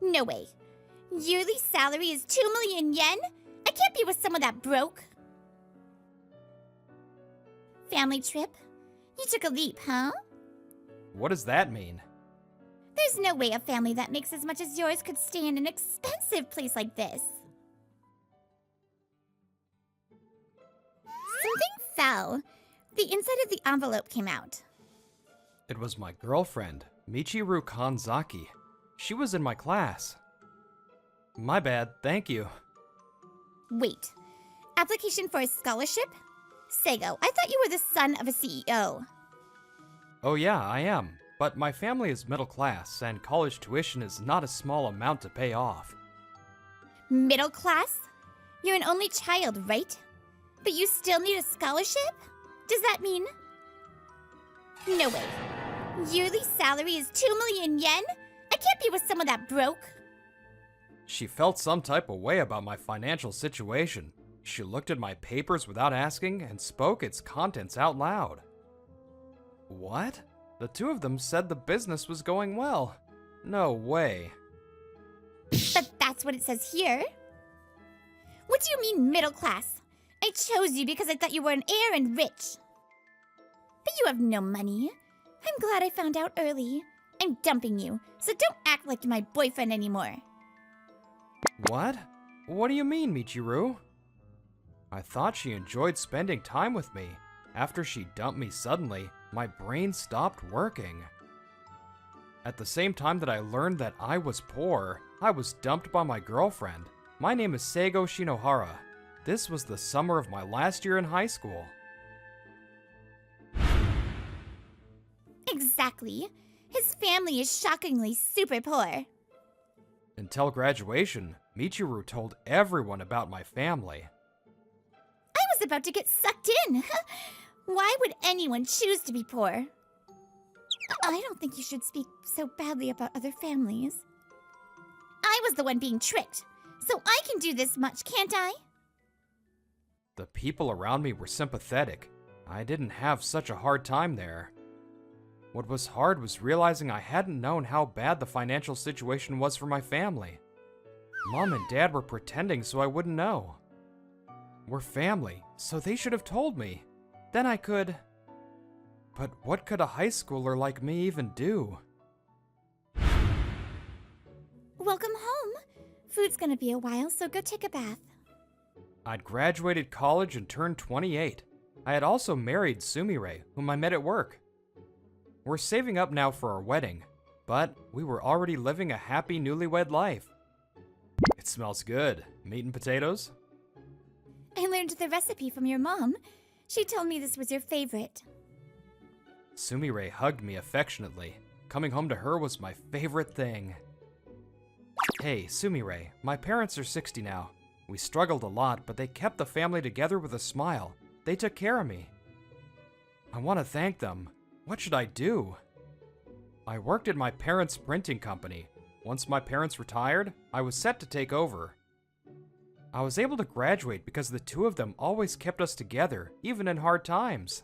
No way. Yearly salary is 2 million yen? I can't be with someone that broke. Family trip? You took a leap, huh? What does that mean? There's no way a family that makes as much as yours could stay in an expensive place like this. Something fell. The inside of the envelope came out. It was my girlfriend, Michiru Kanzaki. She was in my class. My bad, thank you. Wait. Application for a scholarship? Sego, I thought you were the son of a CEO. Oh yeah, I am. But my family is middle class, and college tuition is not a small amount to pay off. Middle class? You're an only child, right? But you still need a scholarship? Does that mean... No way. Yearly salary is 2 million yen? I can't be with someone that broke. She felt some type of way about my financial situation. She looked at my papers without asking and spoke its contents out loud. What? The two of them said the business was going well. No way. But that's what it says here. What do you mean middle class? I chose you because I thought you were an heir and rich. But you have no money. I'm glad I found out early. I'm dumping you, so don't act like you're my boyfriend anymore. What? What do you mean, Michiru? I thought she enjoyed spending time with me. After she dumped me suddenly, my brain stopped working. At the same time that I learned that I was poor, I was dumped by my girlfriend. My name is Seigo Shinohara. This was the summer of my last year in high school. Exactly. His family is shockingly super poor. Until graduation, Michiru told everyone about my family. I was about to get sucked in. Why would anyone choose to be poor? I don't think you should speak so badly about other families. I was the one being tricked, so I can do this much, can't I? The people around me were sympathetic. I didn't have such a hard time there. What was hard was realizing I hadn't known how bad the financial situation was for my family. Mom and Dad were pretending so I wouldn't know. We're family, so they should have told me. Then I could... But what could a high schooler like me even do? Welcome home. Food's gonna be a while, so go take a bath. I'd graduated college and turned 28. I had also married Sumire, whom I met at work. We're saving up now for our wedding, but we were already living a happy newlywed life. It smells good. Meat and potatoes? I learned the recipe from your mom. She told me this was your favorite. Sumire hugged me affectionately. Coming home to her was my favorite thing. Hey, Sumire, my parents are 60 now. We struggled a lot, but they kept the family together with a smile. They took care of me. I want to thank them. What should I do? I worked at my parents' printing company. Once my parents retired, I was set to take over. I was able to graduate because the two of them always kept us together, even in hard times.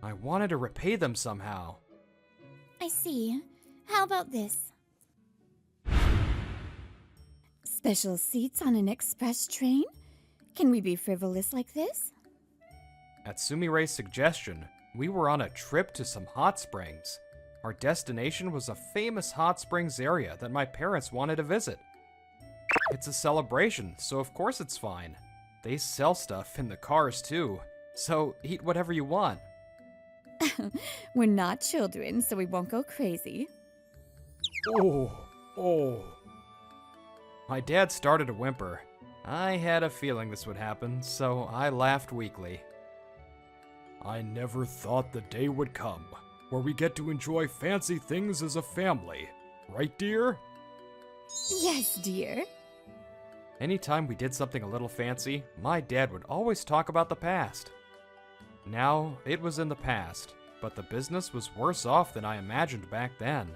I wanted to repay them somehow. I see. How about this? Special seats on an express train? Can we be frivolous like this? At Sumire's suggestion, we were on a trip to some hot springs. Our destination was a famous hot springs area that my parents wanted to visit. It's a celebration, so of course it's fine. They sell stuff in the cars too, so eat whatever you want. We're not children, so we won't go crazy. Oh. My dad started to whimper. I had a feeling this would happen, so I laughed weakly. I never thought the day would come where we get to enjoy fancy things as a family. Right, dear? Yes, dear. Anytime we did something a little fancy, my dad would always talk about the past. Now, it was in the past, but the business was worse off than I imagined back then.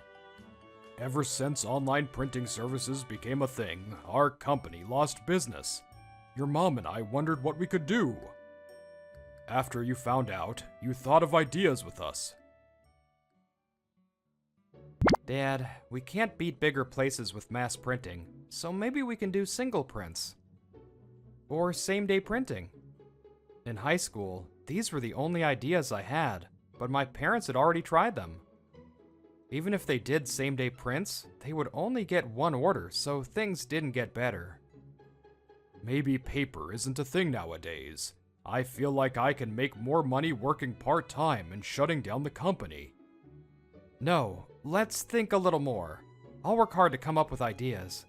Ever since online printing services became a thing, our company lost business. Your mom and I wondered what we could do. After you found out, you thought of ideas with us. Dad, we can't beat bigger places with mass printing, so maybe we can do single prints. Or same-day printing. In high school, these were the only ideas I had, but my parents had already tried them. Even if they did same-day prints, they would only get one order, so things didn't get better. Maybe paper isn't a thing nowadays. I feel like I can make more money working part-time and shutting down the company. No, let's think a little more. I'll work hard to come up with ideas.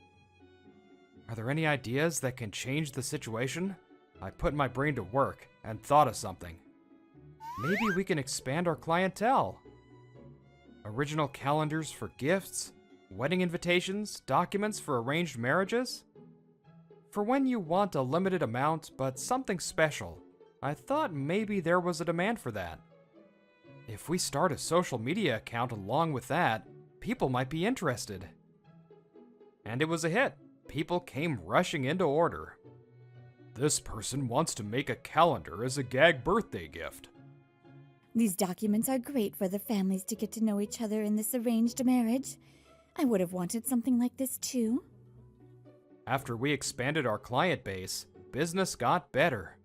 Are there any ideas that can change the situation? I put my brain to work and thought of something. Maybe we can expand our clientele. Original calendars for gifts, wedding invitations, documents for arranged marriages. For when you want a limited amount but something special, I thought maybe there was a demand for that. If we start a social media account along with that, people might be interested. And it was a hit. People came rushing in to order. This person wants to make a calendar as a gag birthday gift. These documents are great for the families to get to know each other in this arranged marriage. I would have wanted something like this too. After we expanded our client base, business got better.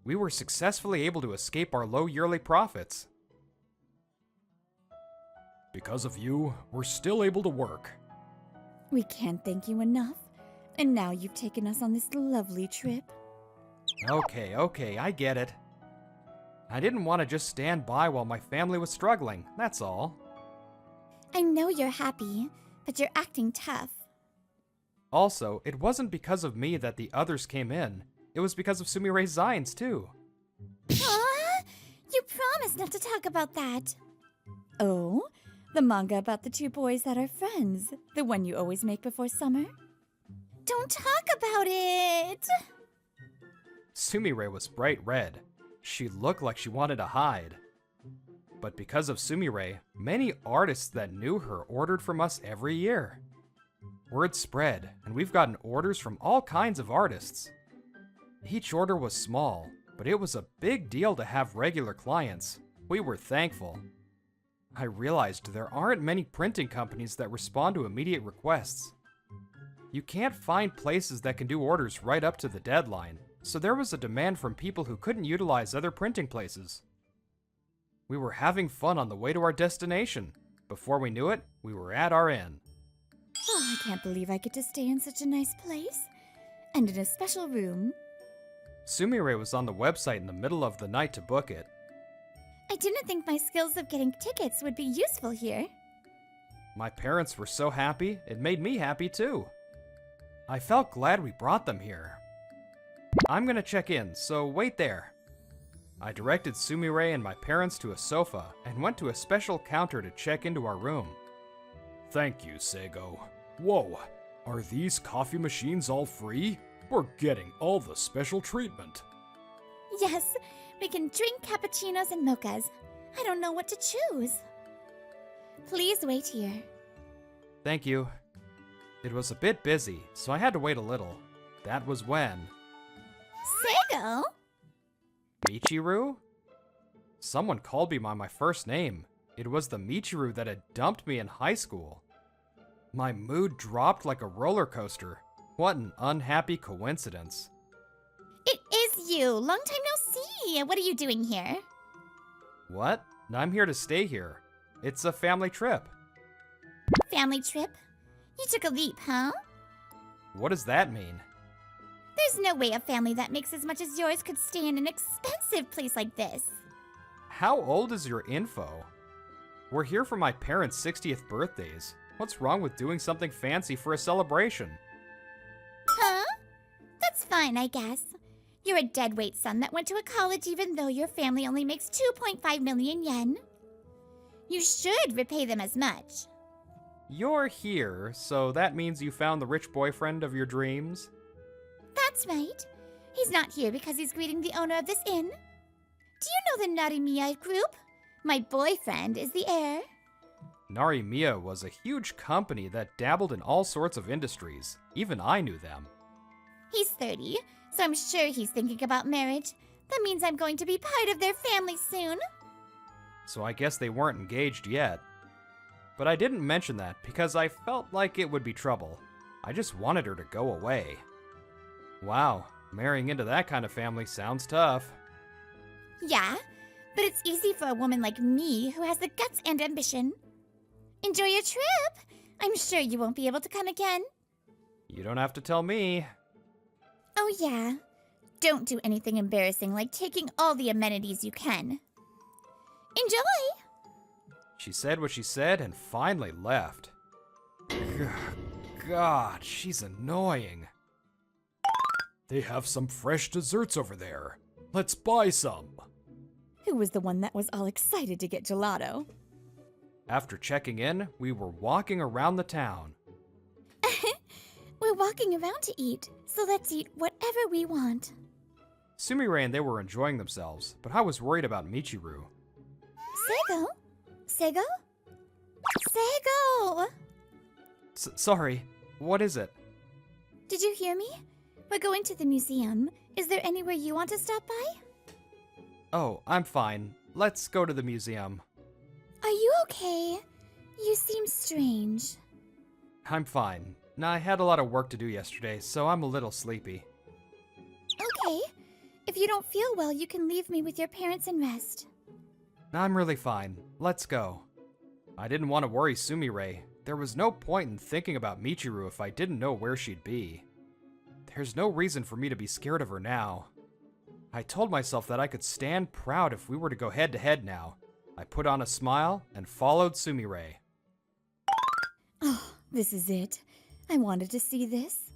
We were successfully able to escape our low yearly profits. Because of you, we're still able to work. We can't thank you enough. And now you've taken us on this lovely trip. Okay, I get it. I didn't want to just stand by while my family was struggling, that's all. I know you're happy, but you're acting tough. Also, it wasn't because of me that the others came in. It was because of Sumire's designs, too. Huh? You promised not to talk about that. Oh? The manga about the two boys that are friends. The one you always make before summer? Don't talk about it! Sumire was bright red. She looked like she wanted to hide. But because of Sumire, many artists that knew her ordered from us every year. Word spread, and we've gotten orders from all kinds of artists. Each order was small, but it was a big deal to have regular clients. We were thankful. I realized there aren't many printing companies that respond to immediate requests. You can't find places that can do orders right up to the deadline, so there was a demand from people who couldn't utilize other printing places. We were having fun on the way to our destination. Before we knew it, we were at our inn. Oh, I can't believe I get to stay in such a nice place. And in a special room. Sumire was on the website in the middle of the night to book it. I didn't think my skills of getting tickets would be useful here. My parents were so happy, it made me happy too. I felt glad we brought them here. I'm gonna check in, so wait there. I directed Sumire and my parents to a sofa and went to a special counter to check into our room. Thank you, Sego. Whoa, are these coffee machines all free? We're getting all the special treatment. Yes, we can drink cappuccinos and mochas. I don't know what to choose. Please wait here. Thank you. It was a bit busy, so I had to wait a little. That was when... Sego? Michiru? Someone called me by my first name. It was the Michiru that had dumped me in high school. My mood dropped like a roller coaster. What an unhappy coincidence. It is you. Long time no see. What are you doing here? What? I'm here to stay here. It's a family trip. Family trip? You took a leap, huh? What does that mean? There's no way a family that makes as much as yours could stay in an expensive place like this. How old is your info? We're here for my parents' 60th birthdays. What's wrong with doing something fancy for a celebration? Huh? That's fine, I guess. You're a deadweight son that went to a college even though your family only makes 2.5 million yen. You should repay them as much. You're here, so that means you found the rich boyfriend of your dreams? That's right. He's not here because he's greeting the owner of this inn. Do you know the Narimiya group? My boyfriend is the heir. Narimiya was a huge company that dabbled in all sorts of industries. Even I knew them. He's 30, so I'm sure he's thinking about marriage. That means I'm going to be part of their family soon. So I guess they weren't engaged yet. but I didn't mention that because I felt like it would be trouble. I just wanted her to go away. Wow, marrying into that kind of family sounds tough. Yeah, but it's easy for a woman like me who has the guts and ambition. Enjoy your trip! I'm sure you won't be able to come again. You don't have to tell me. Oh yeah. Don't do anything embarrassing like taking all the amenities you can. Enjoy! She said what she said and finally left. God, she's annoying. They have some fresh desserts over there. Let's buy some. Who was the one that was all excited to get gelato? After checking in, we were walking around the town. We're walking around to eat, so let's eat whatever we want. Sumire and they were enjoying themselves, but I was worried about Michiru. Sego? Sego? Sego! Sorry, what is it? Did you hear me? We're going to the museum. Is there anywhere you want to stop by? Oh, I'm fine. Let's go to the museum. Are you okay? You seem strange. I'm fine. I had a lot of work to do yesterday, so I'm a little sleepy. Okay. If you don't feel well, you can leave me with your parents and rest. I'm really fine. Let's go. I didn't want to worry Sumire. There was no point in thinking about Michiru if I didn't know where she'd be. There's no reason for me to be scared of her now. I told myself that I could stand proud if we were to go head-to-head now. I put on a smile and followed Sumire. Oh, this is it. I wanted to see this.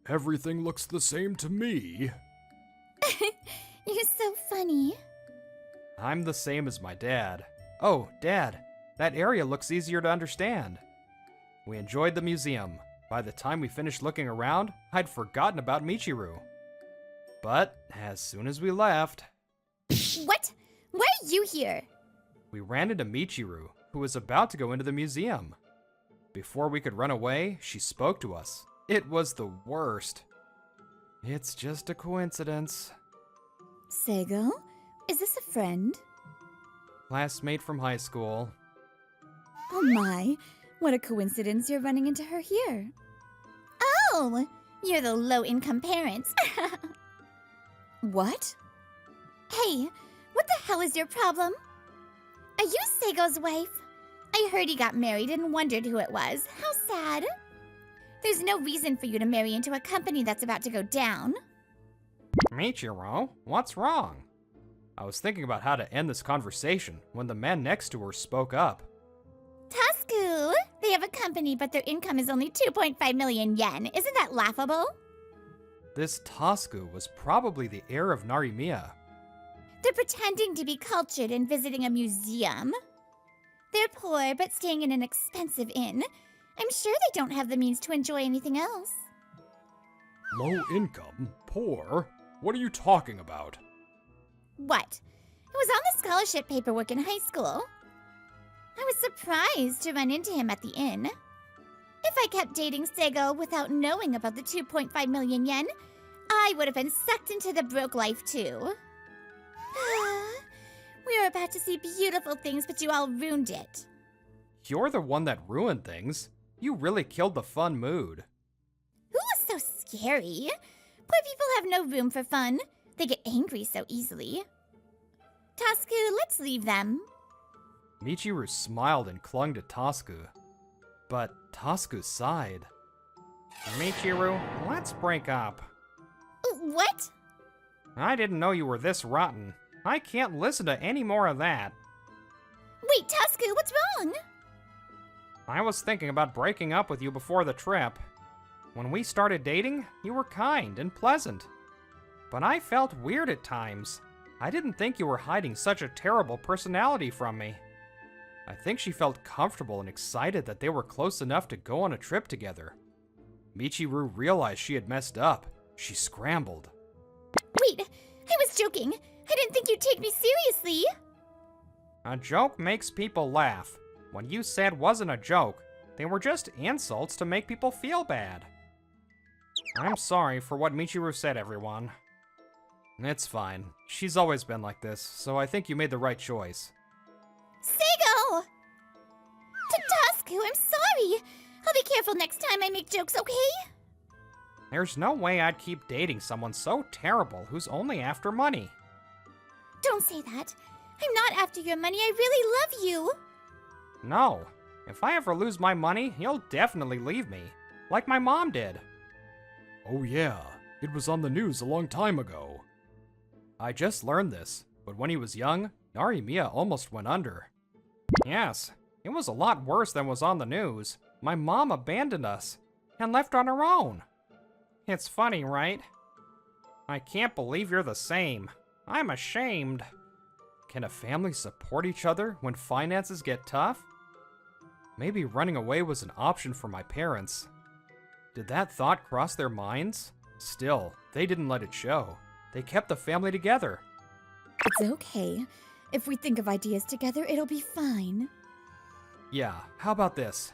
Everything looks the same to me. You're so funny. I'm the same as my dad. Oh, Dad, that area looks easier to understand. We enjoyed the museum. By the time we finished looking around, I'd forgotten about Michiru. But as soon as we left... What? Why are you here? We ran into Michiru, who was about to go into the museum. Before we could run away, she spoke to us. It was the worst. It's just a coincidence. Sego? Is this a friend? Classmate from high school. Oh my, what a coincidence you're running into her here. Oh, you're the low-income parents. What? Hey, what the hell is your problem? Are you Sego's wife? I heard he got married and wondered who it was. How sad. There's no reason for you to marry into a company that's about to go down. Michiru, what's wrong? I was thinking about how to end this conversation when the man next to her spoke up. Tasku! They have a company, but their income is only 2.5 million yen. Isn't that laughable? This Tasku was probably the heir of Narimiya. They're pretending to be cultured and visiting a museum. They're poor, but staying in an expensive inn. I'm sure they don't have the means to enjoy anything else. Low income? Poor? What are you talking about? What? It was on the scholarship paperwork in high school. I was surprised to run into him at the inn. If I kept dating Sego without knowing about the 2.5 million yen, I would have been sucked into the broke life too. We were about to see beautiful things, but you all ruined it. You're the one that ruined things. You really killed the fun mood. Who was so scary? Poor people have no room for fun. They get angry so easily. Tasku, let's leave them. Michiru smiled and clung to Tasku. But Tasku sighed. Michiru, let's break up. What? I didn't know you were this rotten. I can't listen to any more of that. Wait, Tasku, what's wrong? I was thinking about breaking up with you before the trip. When we started dating, you were kind and pleasant. But I felt weird at times. I didn't think you were hiding such a terrible personality from me. I think she felt comfortable and excited that they were close enough to go on a trip together. Michiru realized she had messed up. She scrambled. Wait, I was joking. I didn't think you'd take me seriously. A joke makes people laugh. What you said wasn't a joke. They were just insults to make people feel bad. I'm sorry for what Michiru said, everyone. It's fine. She's always been like this, so I think you made the right choice. Sego! Tasku, I'm sorry. I'll be careful next time I make jokes, okay? There's no way I'd keep dating someone so terrible who's only after money. Don't say that. I'm not after your money. I really love you. No. If I ever lose my money, you'll definitely leave me. Like my mom did. Oh yeah, it was on the news a long time ago. I just learned this, but when he was young, Narimiya almost went under. Yes, it was a lot worse than was on the news. My mom abandoned us and left on her own. It's funny, right? I can't believe you're the same. I'm ashamed. Can a family support each other when finances get tough? Maybe running away was an option for my parents. Did that thought cross their minds? Still, they didn't let it show. They kept the family together. It's okay. If we think of ideas together, it'll be fine. Yeah, how about this?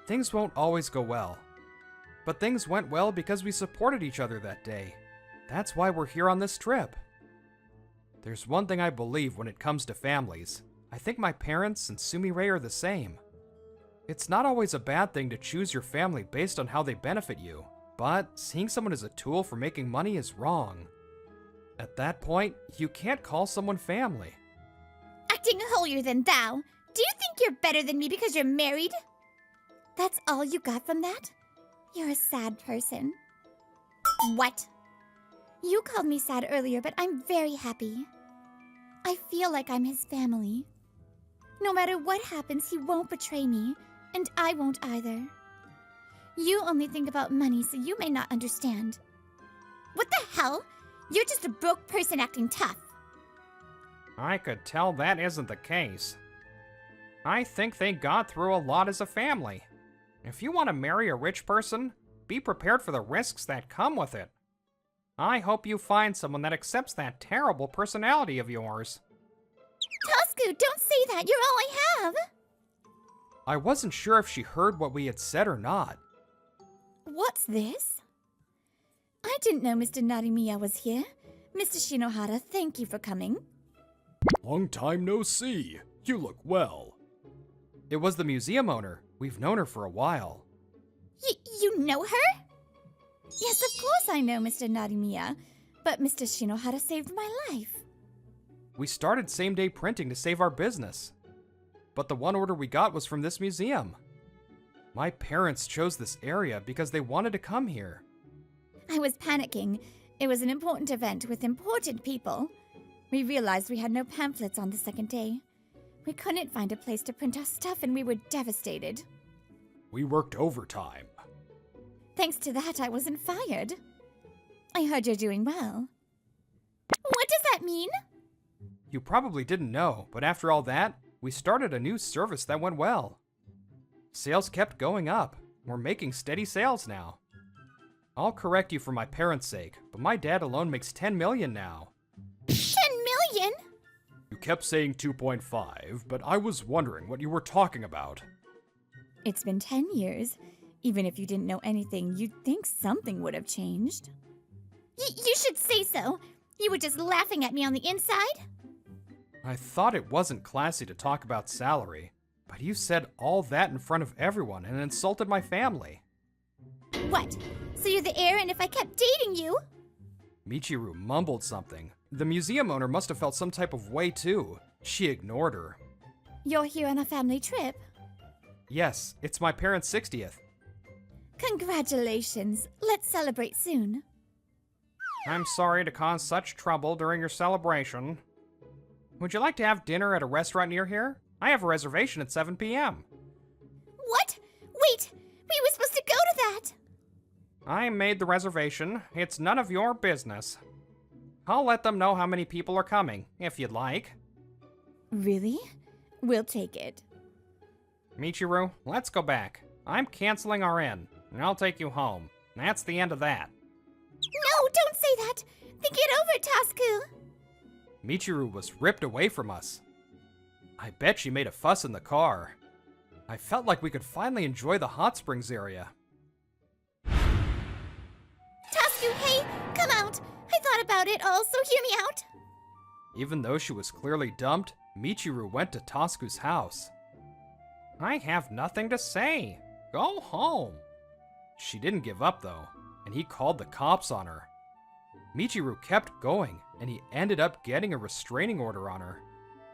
Things won't always go well. But things went well because we supported each other that day. That's why we're here on this trip. There's one thing I believe when it comes to families. I think my parents and Sumire are the same. It's not always a bad thing to choose your family based on how they benefit you, but seeing someone as a tool for making money is wrong. At that point, you can't call someone family. Acting holier than thou. Do you think you're better than me because you're married? That's all you got from that? You're a sad person. What? You called me sad earlier, but I'm very happy. I feel like I'm his family. No matter what happens, he won't betray me, and I won't either. You only think about money, so you may not understand. What the hell? You're just a broke person acting tough. I could tell that isn't the case. I think they got through a lot as a family. If you want to marry a rich person, be prepared for the risks that come with it. I hope you find someone that accepts that terrible personality of yours. Tasku, don't say that. You're all I have. I wasn't sure if she heard what we had said or not. What's this? I didn't know Mr. Narimiya was here. Mr. Shinohara, thank you for coming. Long time no see. You look well. It was the museum owner. We've known her for a while. You know her? Yes, of course I know Mr. Narimiya, but Mr. Shinohara saved my life. We started same-day printing to save our business. But the one order we got was from this museum. My parents chose this area because they wanted to come here. I was panicking. It was an important event with important people. We realized we had no pamphlets on the second day. We couldn't find a place to print our stuff and we were devastated. We worked overtime. Thanks to that, I wasn't fired. I heard you're doing well. What does that mean? You probably didn't know, but after all that, we started a new service that went well. Sales kept going up. We're making steady sales now. I'll correct you for my parents' sake, but my dad alone makes 10 million now. 10 million? You kept saying 2.5, but I was wondering what you were talking about. It's been 10 years. Even if you didn't know anything, you'd think something would have changed. You should say so. You were just laughing at me on the inside. I thought it wasn't classy to talk about salary, but you said all that in front of everyone and insulted my family. What? So you're the heir, and if I kept dating you? Michiru mumbled something. The museum owner must have felt some type of way too. She ignored her. You're here on a family trip. Yes, it's my parents' 60th. Congratulations. Let's celebrate soon. I'm sorry to cause such trouble during your celebration. Would you like to have dinner at a restaurant near here? I have a reservation at 7 p.m. What? Wait! We were supposed to go to that! I made the reservation. It's none of your business. I'll let them know how many people are coming, if you'd like. Really? We'll take it. Michiru, let's go back. I'm canceling our inn, and I'll take you home. That's the end of that. No, don't say that! Think it over, Tasku! Michiru was ripped away from us. I bet she made a fuss in the car. I felt like we could finally enjoy the hot springs area. Tasku, hey! Come out! I thought about it all, so hear me out! Even though she was clearly dumped, Michiru went to Tasku's house. I have nothing to say. Go home. She didn't give up, though, and he called the cops on her. Michiru kept going, and he ended up getting a restraining order on her.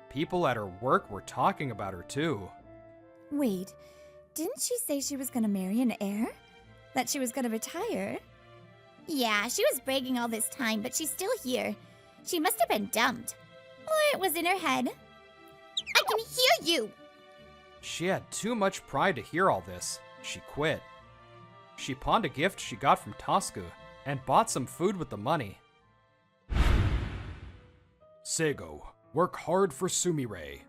People at her work were talking about her, too. Wait, didn't she say she was gonna marry an heir? That she was gonna retire? Yeah, she was bragging all this time, but she's still here. She must have been dumped. Or it was in her head. I can hear you! She had too much pride to hear all this. She quit. She pawned a gift she got from Tosku and bought some food with the money. Seigo, work hard for Sumire.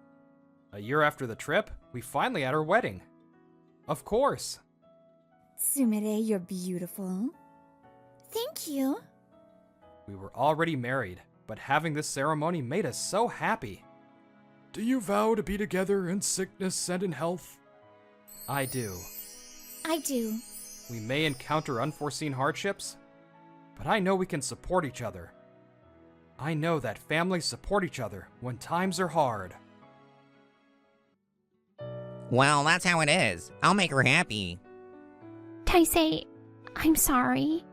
A year after the trip, we finally had our wedding. Of course. Sumire, you're beautiful. Thank you. We were already married, but having this ceremony made us so happy. Do you vow to be together in sickness and in health? I do. I do. We may encounter unforeseen hardships, but I know we can support each other. I know that families support each other when times are hard. Well, that's how it is. I'll make her happy. Taisei, I'm sorry.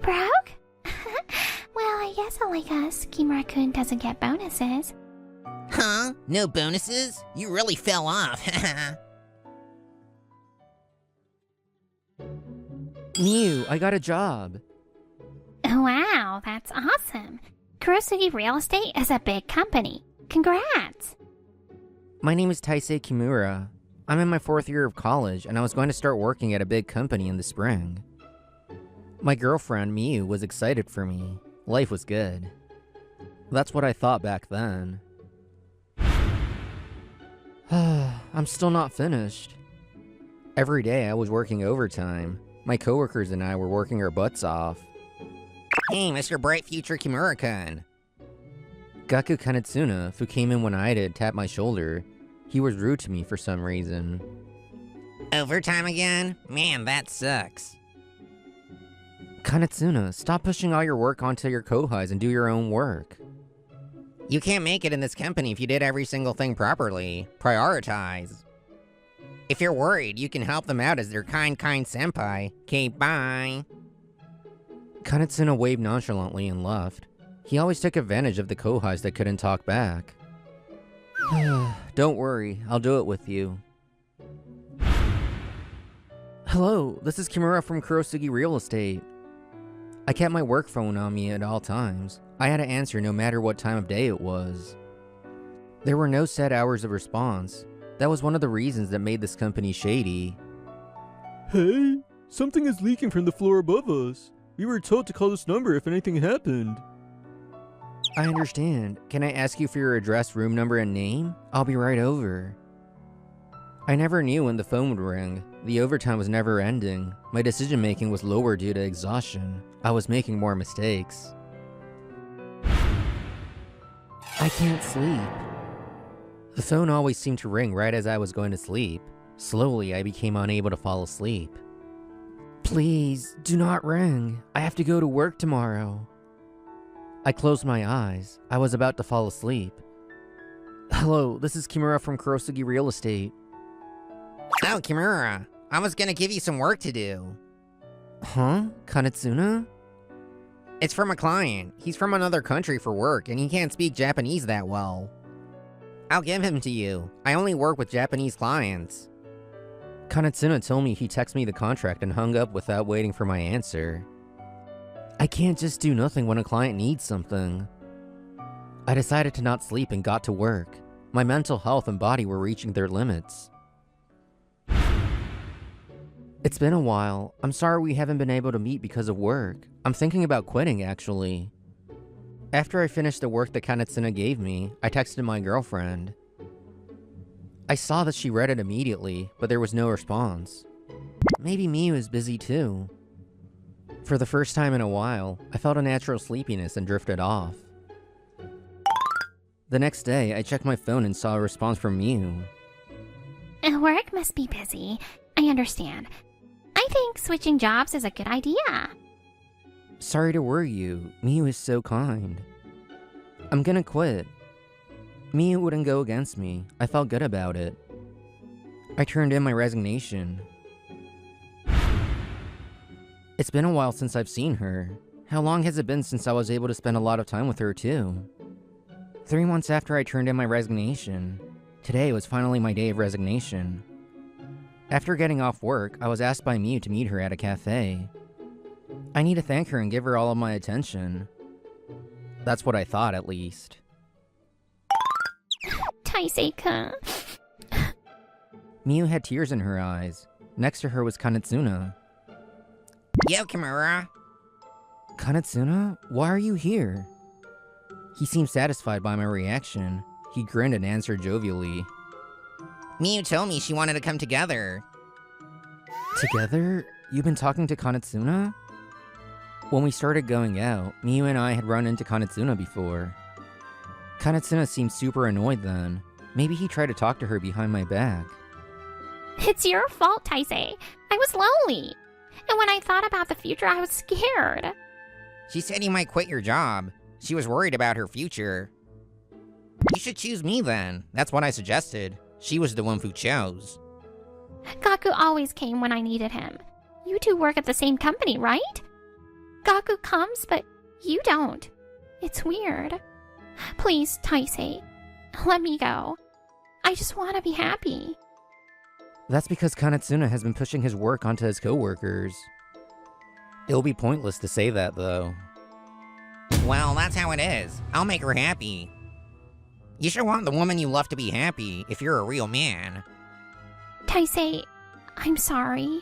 Broke? Well, I guess unlike us, Kimura-kun doesn't get bonuses. Huh? No bonuses? You really fell off. Mew, I got a job. Wow, that's awesome. Kurosugi Real Estate is a big company. Congrats! My name is Taisei Kimura. I'm in my 4th year of college, and I was going to start working at a big company in the spring. My girlfriend, Miu, was excited for me. Life was good. That's what I thought back then. I'm still not finished. Every day I was working overtime. My coworkers and I were working our butts off. Hey, Mr. Bright Future Kimura-kun. Gaku Kanetsuna, who came in when I did, tapped my shoulder. He was rude to me for some reason. Overtime again? Man, that sucks. Kanetsuna, stop pushing all your work onto your kohais and do your own work. You can't make it in this company if you did every single thing properly. Prioritize. If you're worried, you can help them out as their kind senpai. Okay, bye. Kanetsuna waved nonchalantly and left. He always took advantage of the kohais that couldn't talk back. Don't worry, I'll do it with you. Hello, this is Kimura from Kurosugi Real Estate. I kept my work phone on me at all times. I had to answer no matter what time of day it was. There were no set hours of response. That was one of the reasons that made this company shady. Hey, something is leaking from the floor above us. We were told to call this number if anything happened. I understand. Can I ask you for your address, room number, and name? I'll be right over. I never knew when the phone would ring. The overtime was never ending. My decision making was lower due to exhaustion. I was making more mistakes. I can't sleep. The phone always seemed to ring right as I was going to sleep. Slowly, I became unable to fall asleep. Please, do not ring. I have to go to work tomorrow. I closed my eyes. I was about to fall asleep. Hello, this is Kimura from Kurosugi Real Estate. Oh, Kimura. I was gonna give you some work to do. Huh? Kanetsuna? It's from a client. He's from another country for work, and he can't speak Japanese that well. I'll give him to you. I only work with Japanese clients. Kanetsuna told me he texted me the contract and hung up without waiting for my answer. I can't just do nothing when a client needs something. I decided to not sleep and got to work. My mental health and body were reaching their limits. It's been a while. I'm sorry we haven't been able to meet because of work. I'm thinking about quitting, actually. After I finished the work that Kanetsuna gave me, I texted my girlfriend. I saw that she read it immediately, but there was no response. Maybe Miu is busy too. For the first time in a while, I felt a natural sleepiness and drifted off. The next day, I checked my phone and saw a response from Miu. Work must be busy. I understand. I think switching jobs is a good idea. Sorry to worry you. Miu is so kind. I'm gonna quit. Miu wouldn't go against me. I felt good about it. I turned in my resignation. It's been a while since I've seen her. How long has it been since I was able to spend a lot of time with her, too? 3 months after I turned in my resignation. Today was finally my day of resignation. After getting off work, I was asked by Miu to meet her at a cafe. I need to thank her and give her all of my attention. That's what I thought, at least. Taisei-kun. Miu had tears in her eyes. Next to her was Kanetsuna. Yo, Kimura. Kanetsuna, why are you here? He seemed satisfied by my reaction. He grinned and answered jovially. Miu told me she wanted to come together. Together? You've been talking to Kanetsuna? When we started going out, Miu and I had run into Kanetsuna before. Kanetsuna seemed super annoyed then. Maybe he tried to talk to her behind my back. It's your fault, Taisei. I was lonely. And when I thought about the future, I was scared. She said you might quit your job. She was worried about her future. You should choose me then. That's what I suggested. She was the one who chose. Gaku always came when I needed him. You two work at the same company, right? Gaku comes, but you don't. It's weird. Please, Taisei, let me go. I just want to be happy. That's because Kanetsuna has been pushing his work onto his coworkers. It'll be pointless to say that, though. Well, that's how it is. I'll make her happy. You should want the woman you love to be happy if you're a real man. Taisei, I'm sorry.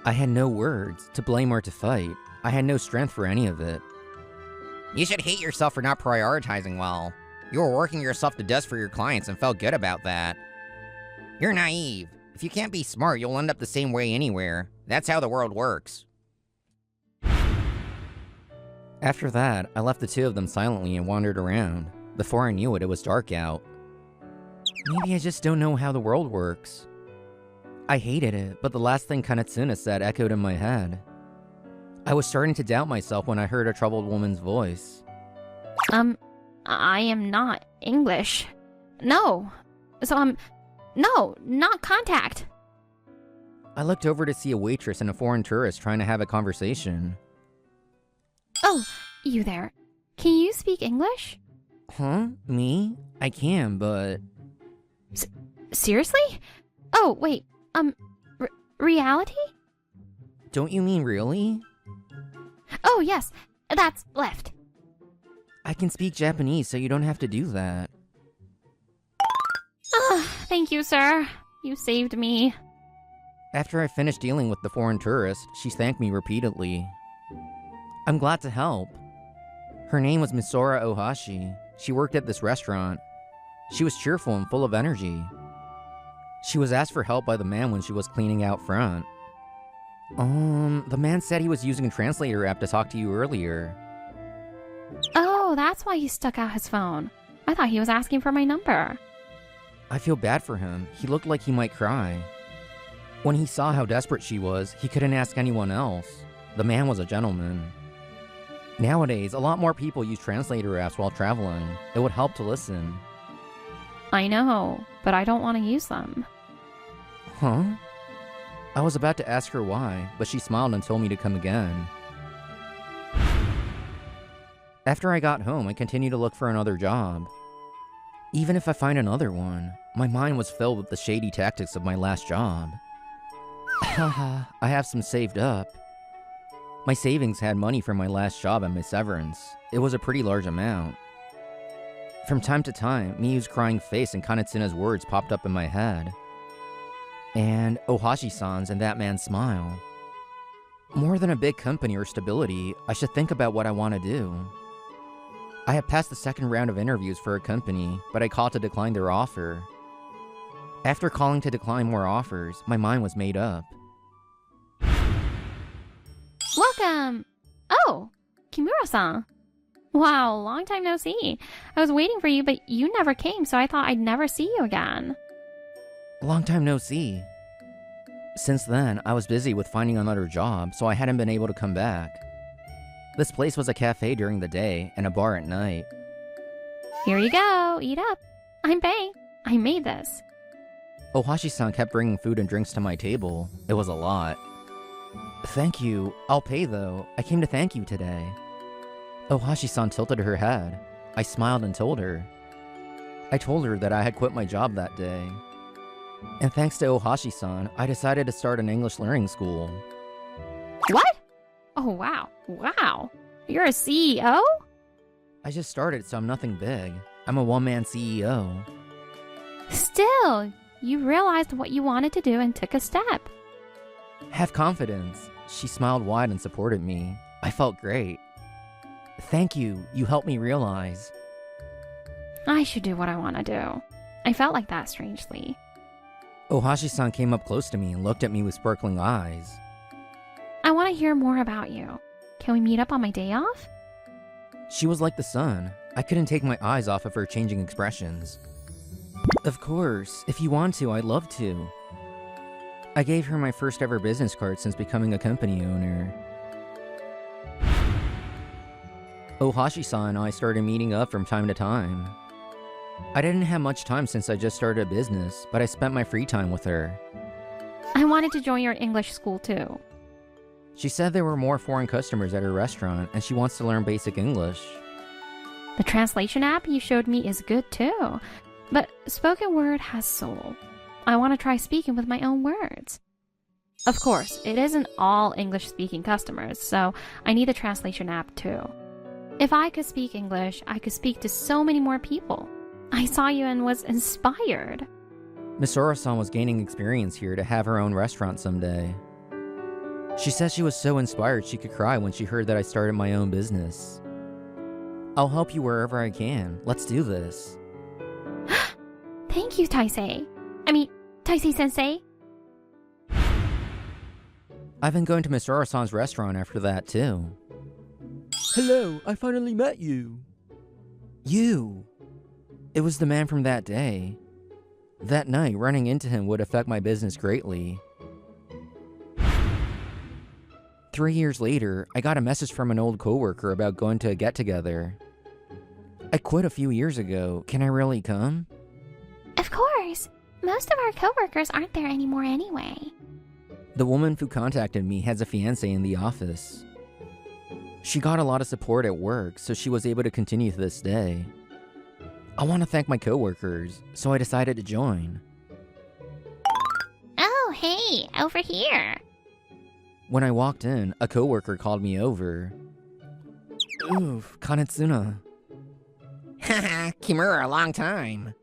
I had no words, to blame or to fight. I had no strength for any of it. You should hate yourself for not prioritizing well. You were working yourself to dust for your clients and felt good about that. You're naive. If you can't be smart, you'll end up the same way anywhere. That's how the world works. After that, I left the two of them silently and wandered around. Before I knew it, it was dark out. Maybe I just don't know how the world works. I hated it, but the last thing Kanetsuna said echoed in my head. I was starting to doubt myself when I heard a troubled woman's voice. I am not English. No. So, no, not contact. I looked over to see a waitress and a foreign tourist trying to have a conversation. Oh, you there. Can you speak English? Huh? Me? I can, but... Seriously? Oh, wait, reality? Don't you mean really? Oh, yes, that's left. I can speak Japanese, so you don't have to do that. Thank you, sir. You saved me. After I finished dealing with the foreign tourist, she thanked me repeatedly. I'm glad to help. Her name was Misora Ohashi. She worked at this restaurant. She was cheerful and full of energy. She was asked for help by the man when she was cleaning out front. The man said he was using a translator app to talk to you earlier. Oh, that's why he stuck out his phone. I thought he was asking for my number. I feel bad for him. He looked like he might cry. When he saw how desperate she was, he couldn't ask anyone else. The man was a gentleman. Nowadays, a lot more people use translator apps while traveling. It would help to listen. I know, but I don't want to use them. Huh? I was about to ask her why, but she smiled and told me to come again. After I got home, I continued to look for another job. Even if I find another one, my mind was filled with the shady tactics of my last job. Haha, I have some saved up. My savings had money from my last job and my severance. It was a pretty large amount. From time to time, Miyu's crying face and Kanetsuna's words popped up in my head. And Ohashi-san's and that man's smile. More than a big company or stability, I should think about what I want to do. I had passed the second round of interviews for a company, but I called to decline their offer. After calling to decline more offers, my mind was made up. Welcome! Oh, Kimura-san. Wow, long time no see. I was waiting for you, but you never came, so I thought I'd never see you again. Long time no see. Since then, I was busy with finding another job, so I hadn't been able to come back. This place was a cafe during the day and a bar at night. Here you go, eat up. I'm paying. I made this. Ohashi-san kept bringing food and drinks to my table. It was a lot. Thank you. I'll pay though. I came to thank you today. Ohashi-san tilted her head. I smiled and told her. I told her that I had quit my job that day. And thanks to Ohashi-san, I decided to start an English learning school. What? Oh, wow. Wow. You're a CEO? I just started, so I'm nothing big. I'm a one-man CEO. Still, you realized what you wanted to do and took a step. Have confidence. She smiled wide and supported me. I felt great. Thank you. You helped me realize. I should do what I want to do. I felt like that strangely. Ohashi-san came up close to me and looked at me with sparkling eyes. I want to hear more about you. Can we meet up on my day off? She was like the sun. I couldn't take my eyes off of her changing expressions. Of course, if you want to, I'd love to. I gave her my first ever business card since becoming a company owner. Ohashi-san and I started meeting up from time to time. I didn't have much time since I just started a business, but I spent my free time with her. I wanted to join your English school too. She said there were more foreign customers at her restaurant and she wants to learn basic English. The translation app you showed me is good too, but spoken word has soul. I want to try speaking with my own words. Of course, it isn't all English-speaking customers, so I need the translation app too. If I could speak English, I could speak to so many more people. I saw you and was inspired. Misora-san was gaining experience here to have her own restaurant someday. She said she was so inspired she could cry when she heard that I started my own business. I'll help you wherever I can. Let's do this. Thank you, Taisei. Taisei-sensei. I've been going to Misora-san's restaurant after that too. Hello, I finally met you. You! It was the man from that day. That night, running into him would affect my business greatly. 3 years later, I got a message from an old coworker about going to a get-together. I quit a few years ago. Can I really come? Of course. Most of our coworkers aren't there anymore anyway. The woman who contacted me has a fiancé in the office. She got a lot of support at work, so she was able to continue to this day. I want to thank my coworkers, so I decided to join. Oh, hey, over here. When I walked in, a coworker called me over. Oof, Kanetsuna. Haha, Kimura, a long time.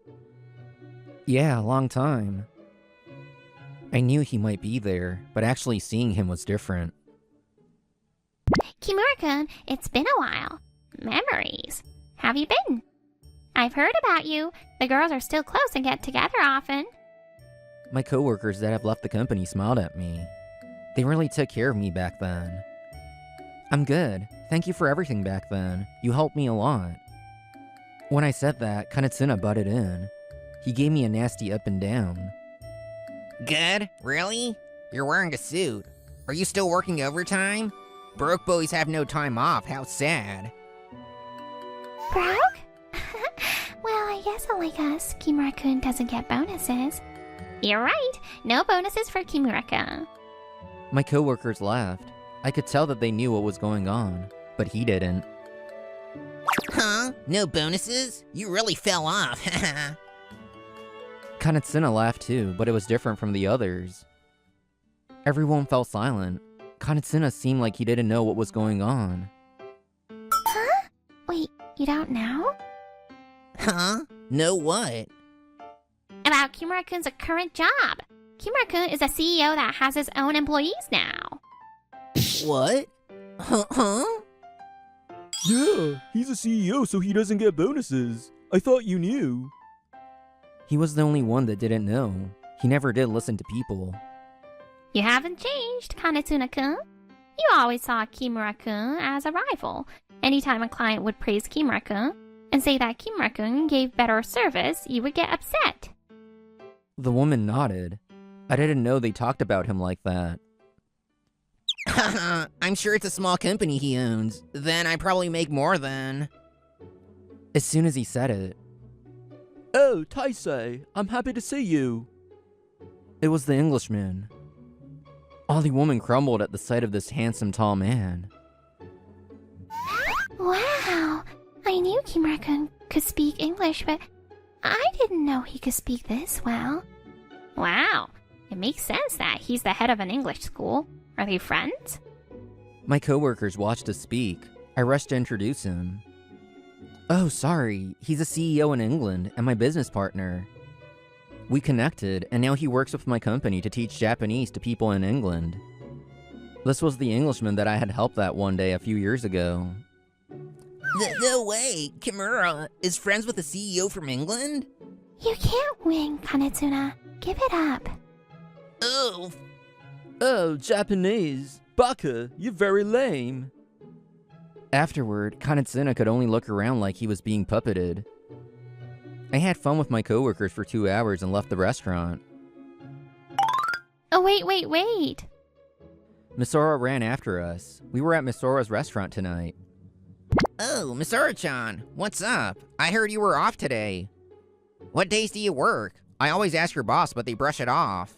Yeah, a long time. I knew he might be there, but actually seeing him was different. Kimura-kun, it's been a while. Memories. Have you been? I've heard about you. The girls are still close and get together often. My coworkers that have left the company smiled at me. They really took care of me back then. I'm good. Thank you for everything back then. You helped me a lot. When I said that, Kanetsuna butted in. He gave me a nasty up and down. Good? Really? You're wearing a suit. Are you still working overtime? Broke boys have no time off. How sad. Broke? Well, I guess unlike us, Kimura-kun doesn't get bonuses. You're right. No bonuses for Kimura-kun. My coworkers laughed. I could tell that they knew what was going on, but he didn't. Huh? No bonuses? You really fell off. Kanetsuna laughed too, but it was different from the others. Everyone fell silent. Kanetsuna seemed like he didn't know what was going on. Huh? Wait, you don't know? Huh? Know what? About Kimura-kun's current job. Kimura-kun is a CEO that has his own employees now. What? Huh? Yeah, he's a CEO, so he doesn't get bonuses. I thought you knew. He was the only one that didn't know. He never did listen to people. You haven't changed, Kanetsuna-kun. You always saw Kimura-kun as a rival. Anytime a client would praise Kimura-kun and say that Kimura-kun gave better service, you would get upset. The woman nodded. I didn't know they talked about him like that. I'm sure it's a small company he owns. Then I probably make more than... As soon as he said it, Oh, Taisei, I'm happy to see you. It was the Englishman. All the woman crumbled at the sight of this handsome tall man. Wow, I knew Kimura-kun could speak English, but I didn't know he could speak this well. Wow, it makes sense that he's the head of an English school. Are they friends? My coworkers watched us speak. I rushed to introduce him. Oh, sorry, he's a CEO in England and my business partner. We connected, and now he works with my company to teach Japanese to people in England. This was the Englishman that I had helped that one day a few years ago. No way! Kimura is friends with a CEO from England? You can't win, Kanetsuna. Give it up. Oh, Oh, Japanese. Baka, you're very lame. Afterward, Kanetsuna could only look around like he was being puppeted. I had fun with my coworkers for 2 hours and left the restaurant. Oh, wait. Misora ran after us. We were at Misora's restaurant tonight. oh, Misora-chan, what's up? I heard you were off today. What days do you work? I always ask your boss, but they brush it off.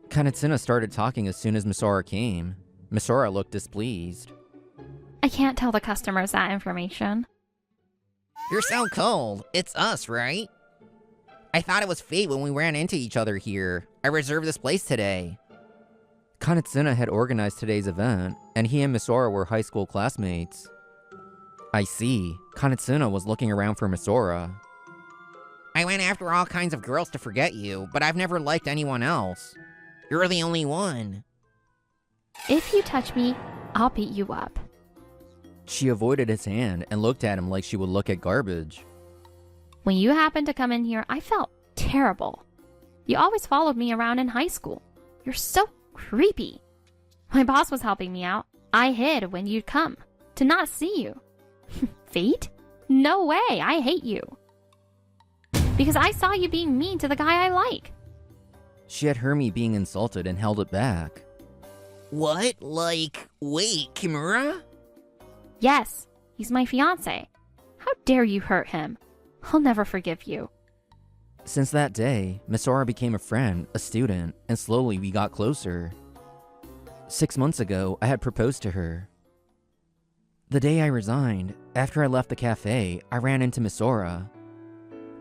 Kanetsuna started talking as soon as Misora came. Misora looked displeased. I can't tell the customers that information. You're so cold. It's us, right? I thought it was fate when we ran into each other here. I reserved this place today. Kanetsuna had organized today's event, and he and Misora were high school classmates. I see. Kanetsuna was looking around for Misora. I went after all kinds of girls to forget you, but I've never liked anyone else. You're the only one. If you touch me, I'll beat you up. She avoided his hand and looked at him like she would look at garbage. When you happened to come in here, I felt terrible. You always followed me around in high school. You're so creepy. My boss was helping me out. I hid when you'd come, to not see you. Fate? No way, I hate you. Because I saw you being mean to the guy I like. She had heard me being insulted and held it back. What? Wait, Kimura? Yes, he's my fiancé. How dare you hurt him? I'll never forgive you. Since that day, Misora became a friend, a student, and slowly we got closer. 6 months ago, I had proposed to her. The day I resigned, after I left the cafe, I ran into Misora.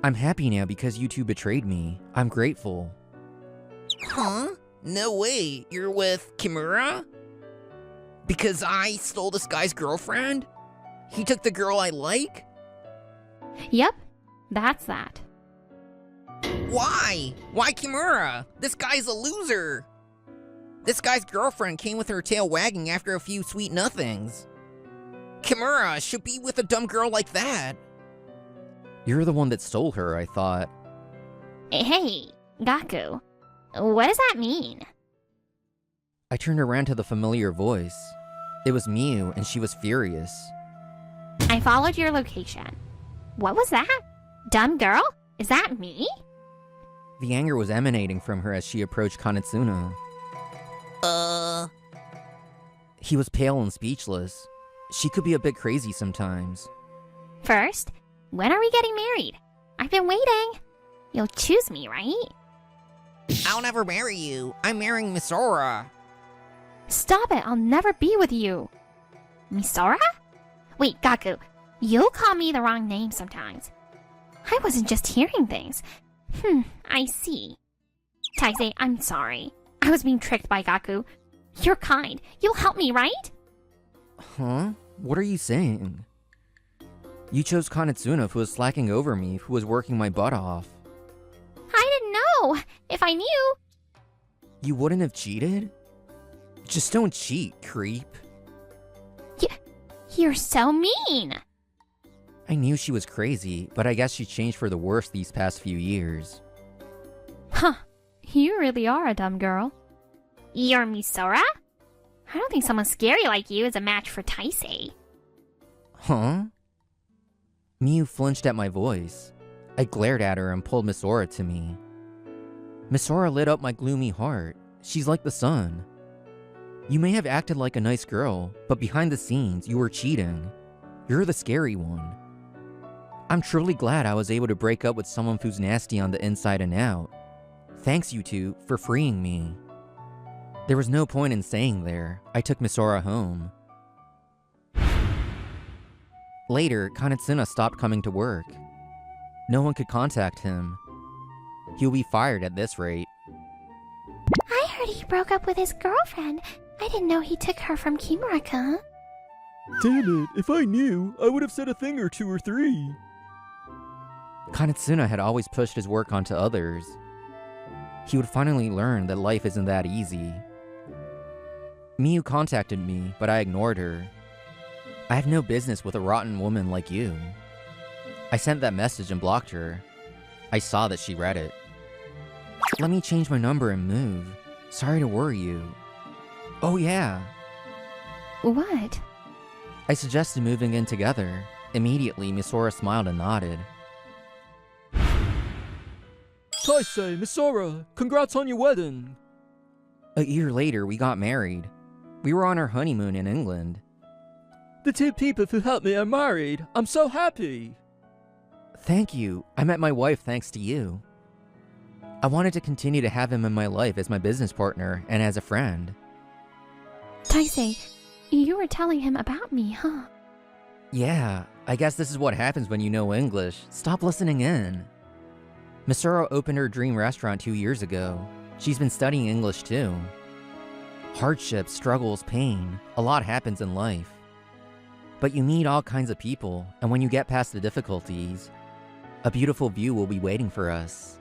I'm happy now because you two betrayed me. I'm grateful. Huh? No way, you're with Kimura? Because I stole this guy's girlfriend? He took the girl I like? Yep, that's that. Why? Why Kimura? This guy's a loser. This guy's girlfriend came with her tail wagging after a few sweet nothings. Kimura should be with a dumb girl like that. You're the one that stole her, I thought. Hey, Gaku, what does that mean? I turned around to the familiar voice. It was Miu, and she was furious. I followed your location. What was that? Dumb girl? Is that me? The anger was emanating from her as she approached Kanetsuna. He was pale and speechless. She could be a bit crazy sometimes. First, when are we getting married? I've been waiting. You'll choose me, right? I'll never marry you. I'm marrying Misora. Stop it, I'll never be with you. Misora? Wait, Gaku, you'll call me the wrong name sometimes. I wasn't just hearing things. I see. Taisei, I'm sorry. I was being tricked by Gaku. You're kind. You'll help me, right? Huh? What are you saying? You chose Kanetsuna, who was slacking over me, who was working my butt off. I didn't know. If I knew... You wouldn't have cheated? Just don't cheat, creep. You're so mean. I knew she was crazy, but I guess she changed for the worse these past few years. Huh. You really are a dumb girl. You're Misora? I don't think someone scary like you is a match for Taisei. Huh? Miu flinched at my voice. I glared at her and pulled Misora to me. Misora lit up my gloomy heart. She's like the sun. You may have acted like a nice girl, but behind the scenes, you were cheating. You're the scary one. I'm truly glad I was able to break up with someone who's nasty on the inside and out. Thanks, you two, for freeing me. There was no point in staying there. I took Misora home. Later, Kanetsuna stopped coming to work. No one could contact him. He'll be fired at this rate. I heard he broke up with his girlfriend. I didn't know he took her from Kimura-kun. Damn it, if I knew, I would have said a thing or two or three. Kanetsuna had always pushed his work onto others. He would finally learn that life isn't that easy. Miyu contacted me, but I ignored her. I have no business with a rotten woman like you. I sent that message and blocked her. I saw that she read it. Let me change my number and move. Sorry to worry you. Oh yeah. What? I suggested moving in together. Immediately, Misora smiled and nodded. Taisei, Misora, congrats on your wedding. A year later, we got married. We were on our honeymoon in England. The two people who helped me are married. I'm so happy. Thank you. I met my wife thanks to you. I wanted to continue to have him in my life as my business partner and as a friend. Taisei, you were telling him about me, huh? Yeah, I guess this is what happens when you know English. Stop listening in. Misora opened her dream restaurant 2 years ago. She's been studying English too. Hardships, struggles, pain, a lot happens in life. But you meet all kinds of people, and when you get past the difficulties, a beautiful view will be waiting for us.